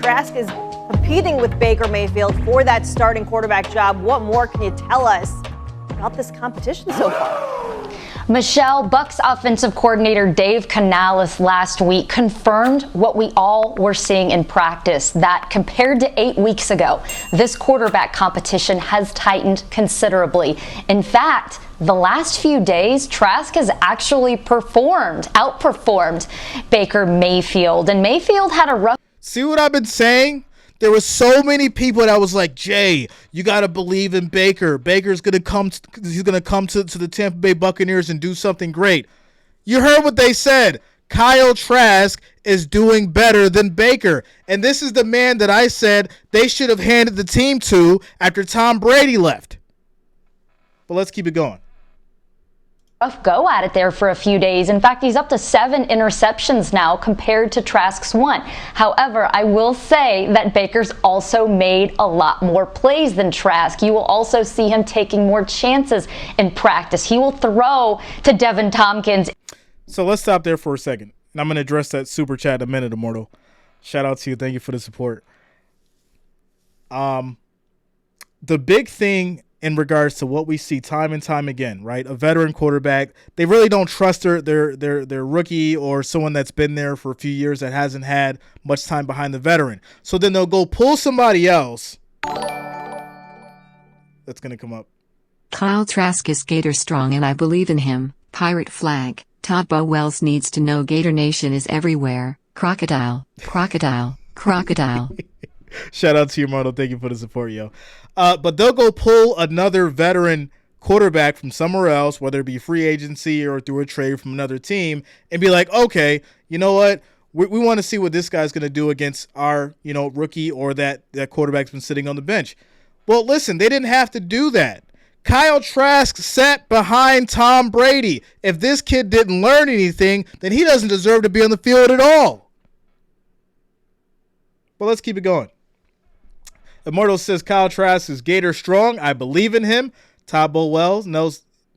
Trask is competing with Baker Mayfield for that starting quarterback job. What more can you tell us about this competition so far? Michelle, Bucs offensive coordinator Dave Canales last week confirmed what we all were seeing in practice, that compared to 8 weeks ago, this quarterback competition has tightened considerably. In fact, the last few days, Trask has actually outperformed Baker Mayfield, and Mayfield had a rough... See what I've been saying? There were so many people that was like, Jay, you got to believe in Baker. Baker's going to come to the Tampa Bay Buccaneers and do something great. You heard what they said. Kyle Trask is doing better than Baker. And this is the man that I said they should have handed the team to after Tom Brady left. But let's keep it going. Rough go at it there for a few days. In fact, he's up to 7 interceptions now compared to Trask's 1. However, I will say that Baker's also made a lot more plays than Trask. You will also see him taking more chances in practice. He will throw to Devin Tompkins. So let's stop there for a second. And I'm going to address that super chat in a minute, Immortal. Shout out to you. Thank you for the support. The big thing in regards to what we see time and time again, right? A veteran quarterback, they really don't trust their rookie or someone that's been there for a few years that hasn't had much time behind the veteran. So then they'll go pull somebody else. That's going to come up. Kyle Trask is Gator strong and I believe in him. Pirate flag. Todd Bowells needs to know Gator Nation is everywhere. Crocodile, crocodile, crocodile. Shout out to you, Marlo. Thank you for the support, yo. But they'll go pull another veteran quarterback from somewhere else, whether it be free agency or through a trade from another team, and be like, okay, you know what? We want to see what this guy's going to do against our, rookie or that quarterback's been sitting on the bench. Well, listen, they didn't have to do that. Kyle Trask sat behind Tom Brady. If this kid didn't learn anything, then he doesn't deserve to be on the field at all. But let's keep it going. Immortal says Kyle Trask is Gator strong. I believe in him. Todd Bowells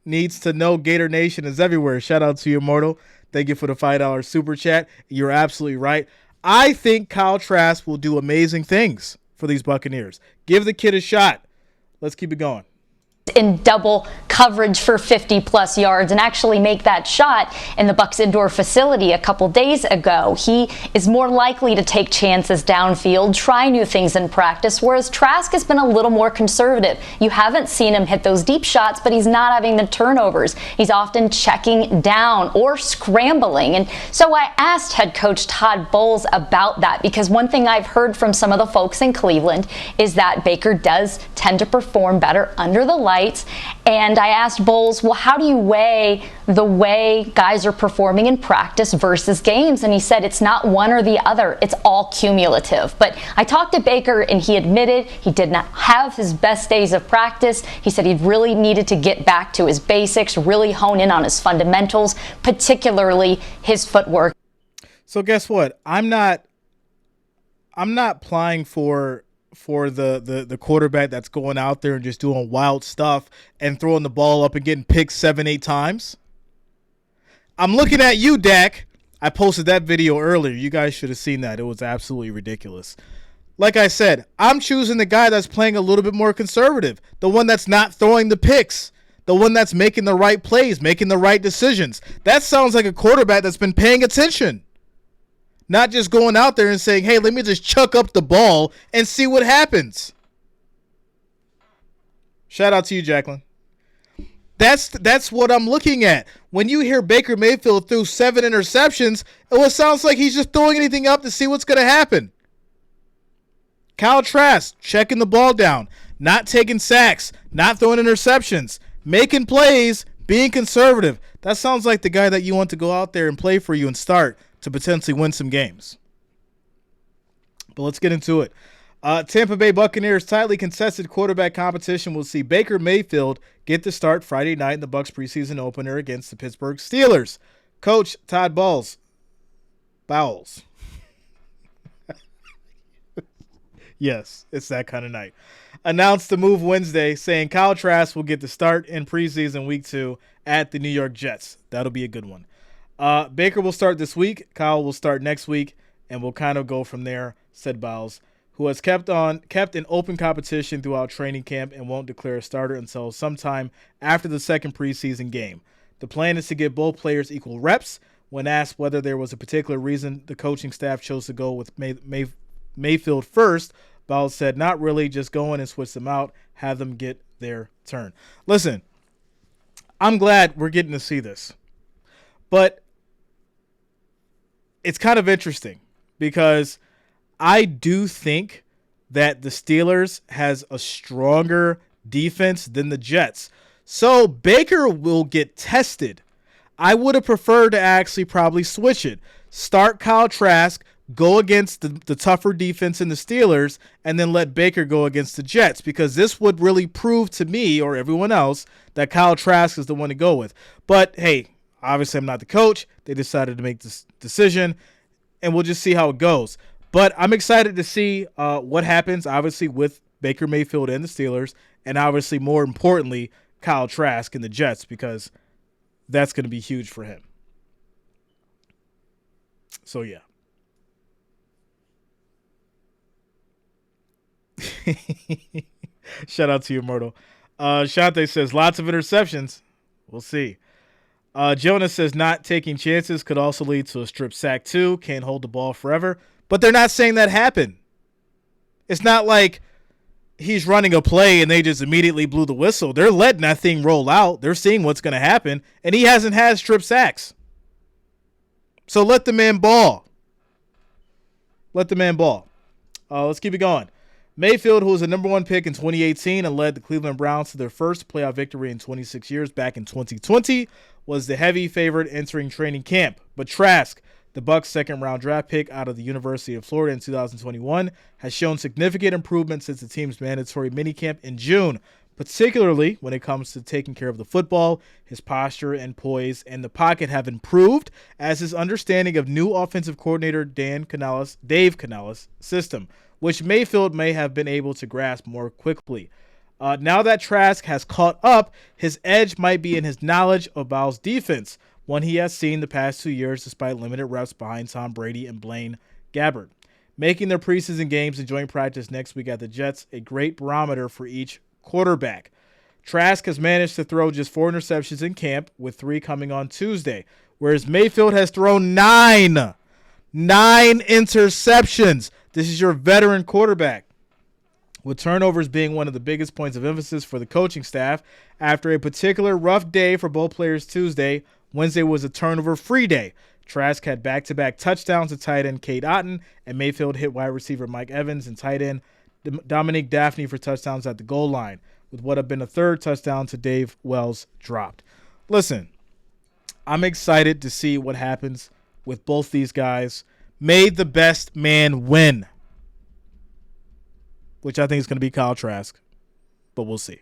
needs to know Gator Nation is everywhere. Shout out to you, Immortal. Thank you for the $5 super chat. You're absolutely right. I think Kyle Trask will do amazing things for these Buccaneers. Give the kid a shot. Let's keep it going. In double coverage for 50-plus yards and actually make that shot in the Bucs indoor facility a couple days ago. He is more likely to take chances downfield, try new things in practice, whereas Trask has been a little more conservative. You haven't seen him hit those deep shots, but he's not having the turnovers. He's often checking down or scrambling. And so I asked head coach Todd Bowles about that, because one thing I've heard from some of the folks in Cleveland is that Baker does tend to perform better under the lights. And I asked Bowles, well, how do you weigh the way guys are performing in practice versus games? And he said it's not one or the other. It's all cumulative. But I talked to Baker and he admitted he did not have his best days of practice. He said he really needed to get back to his basics, really hone in on his fundamentals, particularly his footwork. So guess what? I'm not applying for the quarterback that's going out there and just doing wild stuff and throwing the ball up and getting picked 7-8 times. I'm looking at you, Dak. I posted that video earlier. You guys should have seen that. It was absolutely ridiculous. Like I said, I'm choosing the guy that's playing a little bit more conservative, the one that's not throwing the picks, the one that's making the right plays, making the right decisions. That sounds like a quarterback that's been paying attention. Not just going out there and saying, hey, let me just chuck up the ball and see what happens. Shout out to you, Jacqueline. That's what I'm looking at. When you hear Baker Mayfield threw 7 interceptions, it sounds like he's just throwing anything up to see what's going to happen. Kyle Trask checking the ball down, not taking sacks, not throwing interceptions, making plays, being conservative. That sounds like the guy that you want to go out there and play for you and start to potentially win some games. But let's get into it. Tampa Bay Buccaneers tightly contested quarterback competition will see Baker Mayfield get the start Friday night in the Bucs preseason opener against the Pittsburgh Steelers. Coach Todd Bowles. Yes, it's that kind of night. Announced the move Wednesday, saying Kyle Trask will get the start in preseason week 2 at the New York Jets. That'll be a good one. Baker will start this week. Kyle will start next week, and we'll kind of go from there, said Bowles, who has kept in open competition throughout training camp and won't declare a starter until sometime after the second preseason game. The plan is to give both players equal reps. When asked whether there was a particular reason the coaching staff chose to go with Mayfield first, Bowles said, not really, just go in and switch them out, have them get their turn. Listen, I'm glad we're getting to see this. But it's kind of interesting because I do think that the Steelers has a stronger defense than the Jets. So Baker will get tested. I would have preferred to actually probably switch it. Start Kyle Trask, go against the tougher defense in the Steelers, and then let Baker go against the Jets, because this would really prove to me or everyone else that Kyle Trask is the one to go with. But, hey, obviously I'm not the coach. They decided to make this decision, and we'll just see how it goes. But I'm excited to see what happens, obviously, with Baker Mayfield and the Steelers, and obviously, more importantly, Kyle Trask and the Jets, because that's going to be huge for him. So, yeah. Shout out to you, Myrtle. Shante says, lots of interceptions. We'll see. Jonas says, not taking chances could also lead to a strip sack too. Can't hold the ball forever. But they're not saying that happened. It's not like he's running a play and they just immediately blew the whistle. They're letting that thing roll out. They're seeing what's going to happen. And he hasn't had strip sacks. So let the man ball. Let the man ball. Let's keep it going. Mayfield, who was the number 1 pick in 2018 and led the Cleveland Browns to their first playoff victory in 26 years back in 2020, was the heavy favorite entering training camp. But Trask, the Bucs' second-round draft pick out of the University of Florida in 2021, has shown significant improvement since the team's mandatory minicamp in June, particularly when it comes to taking care of the football. His posture and poise in the pocket have improved, as his understanding of new offensive coordinator Dave Canales' system, which Mayfield may have been able to grasp more quickly. Now that Trask has caught up, his edge might be in his knowledge of Bowles' defense, one he has seen the past 2 years despite limited reps behind Tom Brady and Blaine Gabbert. Making their preseason games and joint practice next week at the Jets a great barometer for each quarterback. Trask has managed to throw just 4 interceptions in camp, with 3 coming on Tuesday, whereas Mayfield has thrown 9 interceptions. This is your veteran quarterback. With turnovers being one of the biggest points of emphasis for the coaching staff, after a particular rough day for both players Tuesday, Wednesday was a turnover-free day. Trask had back-to-back touchdowns to tight end Cade Otton, and Mayfield hit wide receiver Mike Evans and tight end Dominique Daphne for touchdowns at the goal line, with what had been a third touchdown to Dave Wells dropped. Listen, I'm excited to see what happens with both these guys. May the best man win, which I think is going to be Kyle Trask, but we'll see.